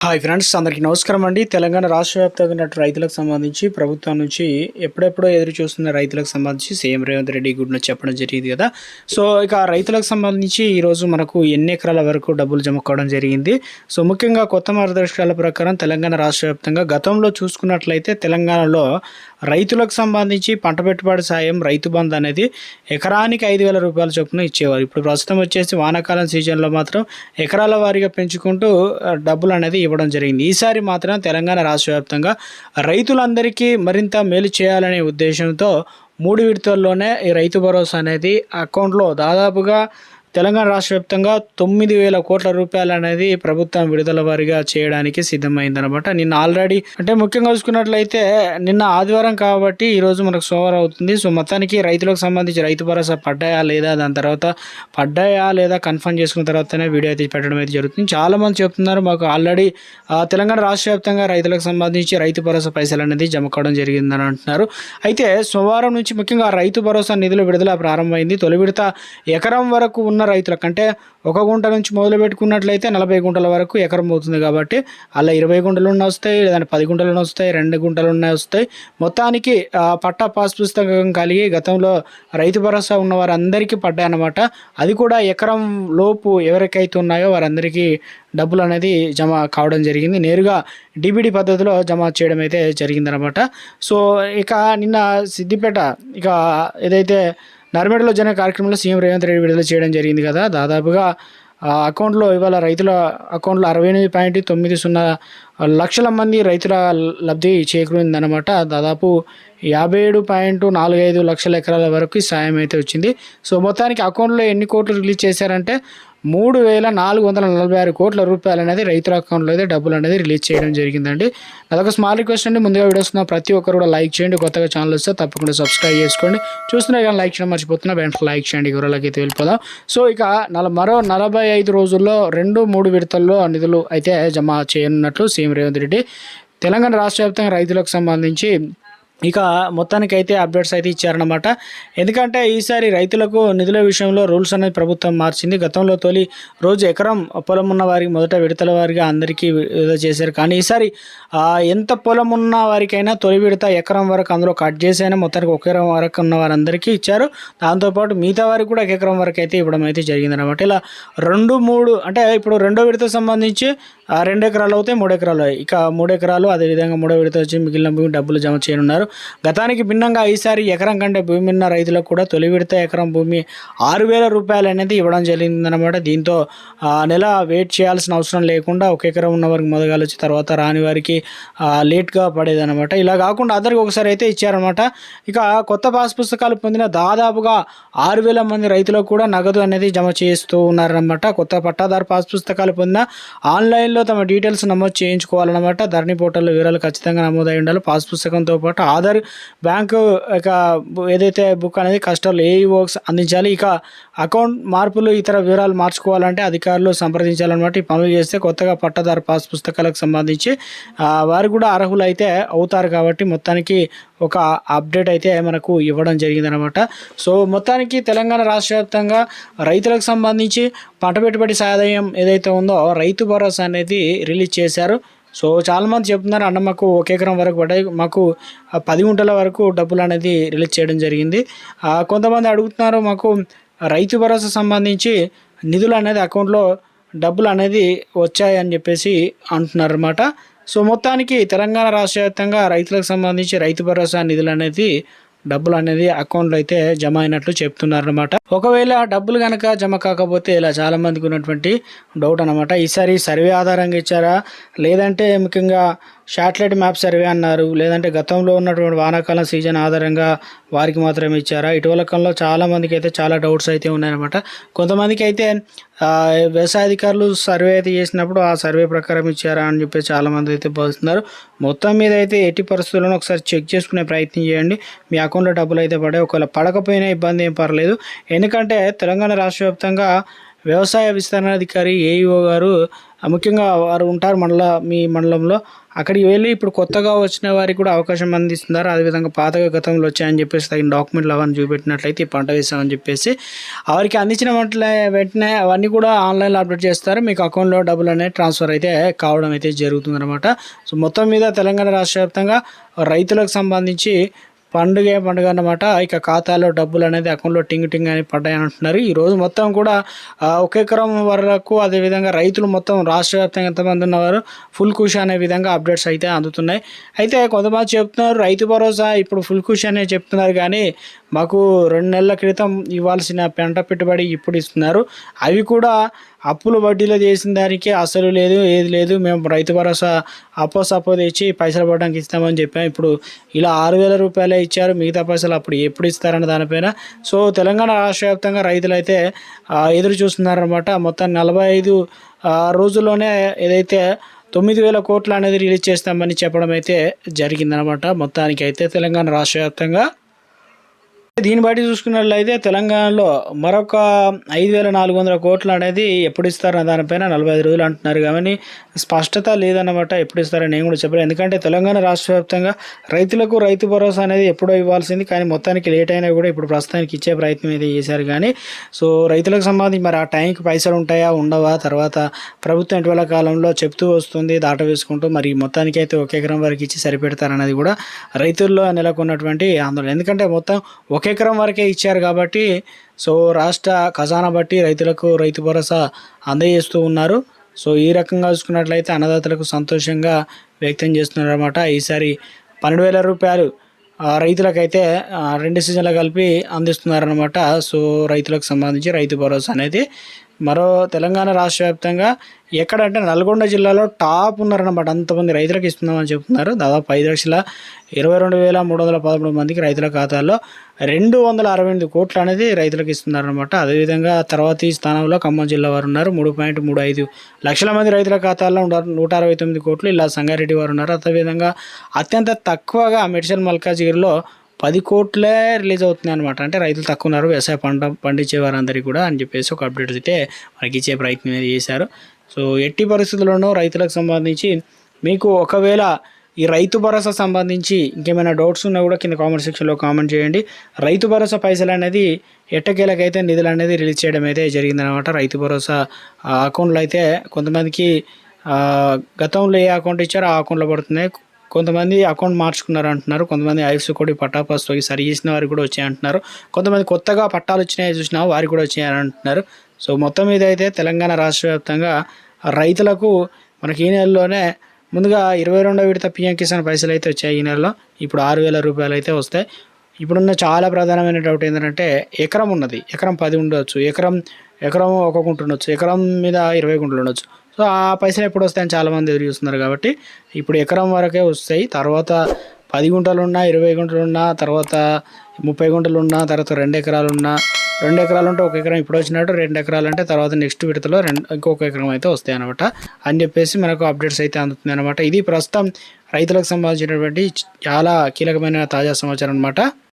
Hi friends, అందరికీ నమస్కారం అండి. తెలంగాణ రాష్ట్ర వ్యాప్తంగా ఉన్న రైతులకు సంబంధించి ప్రభుత్వం నుంచి ఎప్పుడెప్పుడో ఎదురు చూస్తున్న రైతులకు సంబంధించి సీఎం రేవంత్ రెడ్డి గుడిన చెప్పడం జరిగింది కదా. సో ఇక రైతులకు సంబంధించి ఈరోజు మనకు ఎన్ని ఎకరాల వరకు డబ్బులు జమ కావడం జరిగింది. సో ముఖ్యంగా కొత్త మార్గదర్శకాల ప్రకారం తెలంగాణ రాష్ట్ర వ్యాప్తంగా గతంలో చూసుకున్నట్లయితే తెలంగాణలో రైతులకు సంబంధించి పంట పెట్టుబడి సాయం రైతు బంధు అనేది ఎకరానికి 5,000 రూపాయల చొప్పున ఇచ్చేవారు. ఇప్పుడు ప్రస్తుతం వచ్చేసి వానాకాలం సీజన్లో మాత్రం ఎకరాల వారీగా పెంచుకుంటూ డబ్బులు అనేది ఇవ్వడం జరిగింది. ఈసారి మాత్రం తెలంగాణ రాష్ట్ర వ్యాప్తంగా రైతులందరికీ మరింత మేలు చేయాలనే ఉద్దేశంతో 3 విడతల్లోనే ఈ రైతు భరోసా అనేది అకౌంట్లో దాదాపుగా తెలంగాణ రాష్ట్ర వ్యాప్తంగా 9,000 కోట్ల రూపాయలు అనేది ప్రభుత్వం విడుదల వారీగా చేయడానికి సిద్ధమైందనమాట. నిన్న ఆల్రెడీ అంటే ముఖ్యంగా చూసుకున్నట్లయితే నిన్న ఆదివారం కాబట్టి ఈరోజు మనకు సోమవారం అవుతుంది. సో మొత్తానికి రైతులకు సంబంధించి రైతు భరోసా పడ్డాయా లేదా, దాని తర్వాత పడ్డాయా లేదా కన్ఫర్మ్ చేసుకున్న తర్వాతనే వీడియో అయితే పెట్టడం అయితే జరుగుతుంది. చాలామంది చెప్తున్నారు మాకు ఆల్రెడీ తెలంగాణ రాష్ట్ర వ్యాప్తంగా రైతులకు సంబంధించి రైతు భరోసా పైసలు అనేది జమ కావడం జరిగిందని అంటున్నారు. అయితే సోమవారం నుంచి ముఖ్యంగా రైతు భరోసా నిధుల విడుదల ప్రారంభమైంది. తొలి విడత ఎకరం వరకు ఉన్న రైతులకు అంటే 1 గుంట నుంచి మొదలు పెట్టుకున్నట్లయితే 40 గుంటల వరకు ఎకరం అవుతుంది కాబట్టి అలా 20 గుంటలు ఉన్న వస్తాయి, లేదంటే 10 గుంటలు వస్తాయి, 2 గుంటలు ఉన్న వస్తాయి. మొత్తానికి పట్టా పాస్ పుస్తకం కలిగి గతంలో రైతు భరోసా ఉన్న వారందరికీ పడ్డాయన్నమాట. అది కూడా ఎకరం లోపు ఎవరికైతే ఉన్నాయో వారందరికీ డబ్బులు అనేది జమ కావడం జరిగింది. నేరుగా డిబిడి పద్ధతిలో జమ చేయడం అయితే జరిగిందనమాట. సో ఇక నిన్న సిద్దిపేట ఇక ఏదైతే నర్మేడలో జరిగిన కార్యక్రమంలో సీఎం రేవంత్ రెడ్డి విడుదల చేయడం జరిగింది కదా. దాదాపుగా అకౌంట్లో ఇవాళ రైతుల అకౌంట్లో 68.90 లక్షల మంది రైతుల లబ్ధి చేకూరిందనమాట. దాదాపు 57.45 లక్షల ఎకరాల వరకు సాయం అయితే వచ్చింది. సో మొత్తానికి అకౌంట్లో ఎన్ని కోట్లు రిలీజ్ చేశారంటే 3,446 కోట్ల రూపాయలు అనేది రైతుల అకౌంట్లో అయితే డబ్బులు అనేది రిలీజ్ చేయడం జరిగిందండి. అదొక స్మాల్ రిక్వెస్ట్ అండి. ముందుగా వీడియోస్ ప్రతి ఒక్కరు కూడా లైక్ చేయండి. కొత్తగా ఛానల్ వస్తే తప్పకుండా సబ్స్క్రైబ్ చేసుకోండి. చూస్తున్నా కానీ లైక్ చేయడం మర్చిపోతున్నా, వెంటనే లైక్ చేయండి. వివరాలకి అయితే వెళ్ళిపోదాం. సో ఇక మరో 45 రోజుల్లో 2-3 విడతల్లో నిధులు అయితే జమ చేయనున్నట్లు సీఎం రేవంత్ రెడ్డి తెలంగాణ రాష్ట్ర వ్యాప్తంగా రైతులకు సంబంధించి ఇక మొత్తానికైతే అప్డేట్స్ అయితే ఇచ్చారనమాట. ఎందుకంటే ఈసారి రైతులకు నిధుల విషయంలో రూల్స్ అనేది ప్రభుత్వం మార్చింది. గతంలో తొలి రోజు ఎకరం పొలం ఉన్న వారికి మొదట విడతల వారిగా అందరికీ విడుదల చేశారు. కానీ ఈసారి ఎంత పొలం ఉన్న వారికైనా తొలి విడత ఎకరం వరకు అందులో కట్ చేసైనా మొత్తానికి 1 ఎకరం వరకు ఉన్న వారందరికీ ఇచ్చారు. దాంతోపాటు మిగతా వారికి కూడా 1 ఎకరం వరకు అయితే ఇవ్వడం అయితే జరిగిందనమాట. ఇలా 2-3 అంటే ఇప్పుడు రెండో విడత సంబంధించి 2 ఎకరాలు అవుతాయి, 3 ఎకరాలు ఇక 3 ఎకరాలు అదేవిధంగా 3వ విడత వచ్చి మిగిలిన భూమి డబ్బులు జమ చేయనున్నారు. గతానికి భిన్నంగా ఈసారి ఎకరం కంటే భూమి ఉన్న రైతులకు కూడా తొలి విడత ఎకరం భూమి 6,000 రూపాయలు అనేది ఇవ్వడం జరిగిందనమాట. దీంతో నెల వెయిట్ చేయాల్సిన అవసరం లేకుండా 1 ఎకరం ఉన్న వారికి మొదగాలు వచ్చి తర్వాత రాని వారికి లేట్గా పడేదనమాట. ఇలా కాకుండా అందరికి ఒకసారి అయితే ఇచ్చారనమాట. ఇక కొత్త పాస్ పుస్తకాలు పొందిన దాదాపుగా 6,000 మంది రైతులకు కూడా నగదు అనేది జమ చేస్తూ ఉన్నారనమాట. కొత్త పట్టాదారు పాస్ పుస్తకాలు పొందిన ఆన్లైన్లో తమ డీటెయిల్స్ నమోదు చేయించుకోవాలన్నమాట. ధరణి పోర్టల్లో వివరాలు ఖచ్చితంగా నమోదై ఉండాలి. పాస్ పుస్తకంతో పాటు ఆధార్, బ్యాంకు ఇక ఏదైతే బుక్ అనేది కస్టమర్లు ఏఈఓస్ అందించాలి. ఇక అకౌంట్ మార్పులు ఇతర వివరాలు మార్చుకోవాలంటే అధికారులు సంప్రదించాలన్నమాట. ఈ పనులు చేస్తే కొత్తగా పట్టాదారు పాస్ పుస్తకాలకు సంబంధించి వారు కూడా అర్హులు అయితే అవుతారు. కాబట్టి మొత్తానికి ఒక అప్డేట్ అయితే మనకు ఇవ్వడం జరిగిందనమాట. సో మొత్తానికి తెలంగాణ రాష్ట్ర వ్యాప్తంగా రైతులకు సంబంధించి పంట పెట్టుబడి సాయం ఏదైతే ఉందో రైతు భరోసా అనేది రిలీజ్ చేశారు. సో చాలామంది చెప్తున్నారు అన్న మాకు 1 ఎకరం వరకు పడ్డాయి, మాకు 10 గుంటల వరకు డబ్బులు అనేది రిలీజ్ చేయడం జరిగింది. కొంతమంది అడుగుతున్నారు మాకు రైతు భరోసా సంబంధించి నిధులు అనేది అకౌంట్లో డబ్బులు అనేది వచ్చాయని చెప్పేసి అంటున్నారు అన్నమాట. సో మొత్తానికి తెలంగాణ రాష్ట్ర వ్యాప్తంగా రైతులకు సంబంధించి రైతు భరోసా నిధులు అనేది డబ్బులు అనేది అకౌంట్లో అయితే జమ అయినట్లు చెప్తున్నారనమాట. ఒకవేళ డబ్బులు కనుక జమ కాకపోతే ఇలా చాలామందికి ఉన్నటువంటి డౌట్ అనమాట. ఈసారి సర్వే ఆధారంగా ఇచ్చారా, లేదంటే ముఖ్యంగా శాటిలైట్ మ్యాప్ సర్వే అన్నారు, లేదంటే గతంలో ఉన్నటువంటి వానాకాలం సీజన్ ఆధారంగా వారికి మాత్రమే ఇచ్చారా? ఇటీవల కాలంలో చాలామందికి అయితే చాలా డౌట్స్ అయితే ఉన్నాయన్నమాట. కొంతమందికి అయితే వ్యవసాయ అధికారులు సర్వే అయితే చేసినప్పుడు ఆ సర్వే ప్రకారం ఇచ్చారా అని చెప్పి చాలామంది అయితే భావిస్తున్నారు. మొత్తం మీద అయితే ఎట్టి పరిస్థితుల్లోనూ ఒకసారి చెక్ చేసుకునే ప్రయత్నం చేయండి. మీ అకౌంట్లో డబ్బులు అయితే పడే, ఒకవేళ పడకపోయినా ఇబ్బంది ఏం పర్లేదు. ఎందుకంటే తెలంగాణ రాష్ట్ర వ్యాప్తంగా వ్యవసాయ విస్తరణ అధికారి ఏఈఓ గారు ముఖ్యంగా వారు ఉంటారు మీ మండలంలో, అక్కడికి వెళ్ళి ఇప్పుడు కొత్తగా వచ్చిన వారికి కూడా అవకాశం అందిస్తున్నారు. అదేవిధంగా పాతగా గతంలో వచ్చాయని చెప్పేసి తగిన డాక్యుమెంట్లు అవన్నీ చూపెట్టినట్లయితే ఈ పంట వేసామని చెప్పేసి వారికి అందించిన వెంటనే అవన్నీ కూడా ఆన్లైన్లో అప్డేట్ చేస్తారు. మీకు అకౌంట్లో డబ్బులు అనేది ట్రాన్స్ఫర్ అయితే కావడం అయితే జరుగుతుందన్నమాట. సో మొత్తం మీద తెలంగాణ రాష్ట్ర వ్యాప్తంగా రైతులకు సంబంధించి పండుగ అన్నమాట. ఇక ఖాతాలో డబ్బులు అనేది అకౌంట్లో టింగ్ అని పడ్డాయని అంటున్నారు. ఈరోజు మొత్తం కూడా ఒక ఎకరం వరకు, అదేవిధంగా రైతులు మొత్తం రాష్ట్ర వ్యాప్తంగా ఎంతమంది ఉన్నవారు ఫుల్ ఖుషి అనే విధంగా అప్డేట్స్ అయితే అందుతున్నాయి. అయితే కొంతమంది చెప్తున్నారు రైతు భరోసా ఇప్పుడు ఫుల్ ఖుషి అనే చెప్తున్నారు, కానీ మాకు 2 నెలల క్రితం ఇవ్వాల్సిన పంట పెట్టుబడి ఇప్పుడు ఇస్తున్నారు. అవి కూడా అప్పులు వడ్డీలో చేసిన దానికి అసలు లేదు, ఏది లేదు. మేము రైతు భరోసా సపో తెచ్చి పైసలు పడడానికి ఇస్తామని చెప్పాం. ఇప్పుడు ఇలా 6,000 రూపాయలే ఇచ్చారు, మిగతా పైసలు అప్పుడు ఎప్పుడు ఇస్తారన్న దానిపైన సో తెలంగాణ రాష్ట్ర వ్యాప్తంగా రైతులైతే ఎదురు చూస్తున్నారన్నమాట. మొత్తం 45 రోజుల్లోనే ఏదైతే 9,000 కోట్లు అనేది రిలీజ్ చేస్తామని చెప్పడం అయితే జరిగిందనమాట. మొత్తానికి అయితే తెలంగాణ రాష్ట్ర వ్యాప్తంగా దీన్ని బట్టి చూసుకున్నట్లయితే తెలంగాణలో మరొక 5,400 కోట్లు అనేది ఎప్పుడు ఇస్తారన్న దానిపైన 45 రోజులు అంటున్నారు, కానీ స్పష్టత లేదన్నమాట. ఎప్పుడు ఇస్తారని నేను కూడా చెప్పలేదు. ఎందుకంటే తెలంగాణ రాష్ట్ర వ్యాప్తంగా రైతులకు రైతు భరోసా అనేది ఎప్పుడో ఇవ్వాల్సింది, కానీ మొత్తానికి లేట్ అయినా కూడా ఇప్పుడు ప్రస్తుతానికి ఇచ్చే ప్రయత్నం అయితే చేశారు. కానీ సో రైతులకు సంబంధించి మరి ఆ టైంకి పైసలు ఉంటాయా ఉండవా, తర్వాత ప్రభుత్వం ఇటీవల కాలంలో చెప్తూ వస్తుంది దాట వేసుకుంటూ, మరి మొత్తానికి అయితే 1 ఎకరం వరకు ఇచ్చి సరిపెడతారన్నది కూడా రైతుల్లో నెలకొన్నటువంటి ఆందోళన. ఎందుకంటే మొత్తం 1 ఎకరం వరకే ఇచ్చారు కాబట్టి సో రాష్ట్ర ఖజానా బట్టి రైతులకు రైతు భరోసా అందజేస్తూ ఉన్నారు. సో ఈ రకంగా చూసుకున్నట్లయితే అన్నదాతలకు సంతోషంగా వ్యక్తం చేస్తున్నారు అన్నమాట. ఈసారి 12,000 రూపాయలు రైతులకైతే 2 సీజన్లు కలిపి అందిస్తున్నారనమాట. సో రైతులకు సంబంధించి రైతు భరోసా అనేది మరో తెలంగాణ రాష్ట్ర వ్యాప్తంగా ఎక్కడంటే నల్గొండ జిల్లాలో టాప్ ఉన్నారన్నమాట. అంతమంది రైతులకు ఇస్తున్నామని చెప్తున్నారు. దాదాపు 5,22,313 మందికి రైతుల ఖాతాల్లో 268 కోట్లు అనేది రైతులకు ఇస్తున్నారనమాట. అదేవిధంగా తర్వాతి స్థానంలో ఖమ్మం జిల్లా వారు ఉన్నారు. 3.35 లక్షల మంది రైతుల ఖాతాల్లో 169 కోట్లు. ఇలా సంగారెడ్డి వారు ఉన్నారు. అదేవిధంగా అత్యంత తక్కువగా మేడ్చల్ మల్కాజ్గిరిలో 10 కోట్లే రిలీజ్ అవుతున్నాయి అనమాట. అంటే రైతులు తక్కువ ఉన్నారు వ్యవసాయ పండించే వారందరికీ కూడా అని చెప్పేసి ఒక అప్డేట్ అయితే మనకి ఇచ్చే ప్రయత్నం అనేది చేశారు. సో ఎట్టి పరిస్థితుల్లోనూ రైతులకు సంబంధించి మీకు ఒకవేళ ఈ రైతు భరోసా సంబంధించి ఇంకేమైనా డౌట్స్ ఉన్నా కూడా కింద కామెంట్ సెక్షన్లో కామెంట్ చేయండి. రైతు భరోసా పైసలు అనేది ఎట్టకేలకైతే నిధులు అనేది రిలీజ్ చేయడం అయితే జరిగిందనమాట. రైతు భరోసా అకౌంట్లో అయితే కొంతమందికి గతంలో ఏ అకౌంట్ ఇచ్చారో ఆ అకౌంట్లో పడుతున్నాయి. కొంతమంది అకౌంట్ మార్చుకున్నారు అంటున్నారు. కొంతమంది ఐఎఫ్ఎస్సి కోడ్ పట్టాపాస్తో సరి చేసిన వారికి కూడా వచ్చాయంటున్నారు. కొంతమంది కొత్తగా పట్టాలు వచ్చినాయి చూసినా వారికి కూడా వచ్చాయని అంటున్నారు. సో మొత్తం మీద అయితే తెలంగాణ రాష్ట్ర వ్యాప్తంగా రైతులకు మనకి ఈ నెలలోనే ముందుగా 22వ విడత పిఎం కిసాన్ పైసలు అయితే వచ్చాయి. ఈ నెలలో ఇప్పుడు 6,000 రూపాయలు అయితే వస్తాయి. ఇప్పుడున్న చాలా ప్రధానమైన డౌట్ ఏంటంటే ఎకరం ఉన్నది, ఎకరం 10 ఉండవచ్చు, ఎకరం 1 గుంట ఉండొచ్చు, ఎకరం మీద 20 గుంటలు ఉండొచ్చు. సో ఆ పైసలు ఎప్పుడు వస్తాయని చాలామంది ఎదురు చూస్తున్నారు. కాబట్టి ఇప్పుడు ఎకరం వరకే వస్తాయి. తర్వాత 10 గుంటలు ఉన్నా, 20 గుంటలు ఉన్నా, తర్వాత 30 గుంటలు ఉన్నా, తర్వాత 2 ఎకరాలు ఉన్నా, 2 ఎకరాలు ఉంటే 1 ఎకరం ఇప్పుడు వచ్చినట్టు, 2 ఎకరాలు అంటే తర్వాత నెక్స్ట్ విడతలో ఇంకొక ఎకరం అయితే వస్తాయి అనమాట అని చెప్పేసి మనకు అప్డేట్స్ అయితే అందుతుంది అనమాట. ఇది ప్రస్తుతం రైతులకు సంబంధించినటువంటి చాలా కీలకమైన తాజా సమాచారం అనమాట.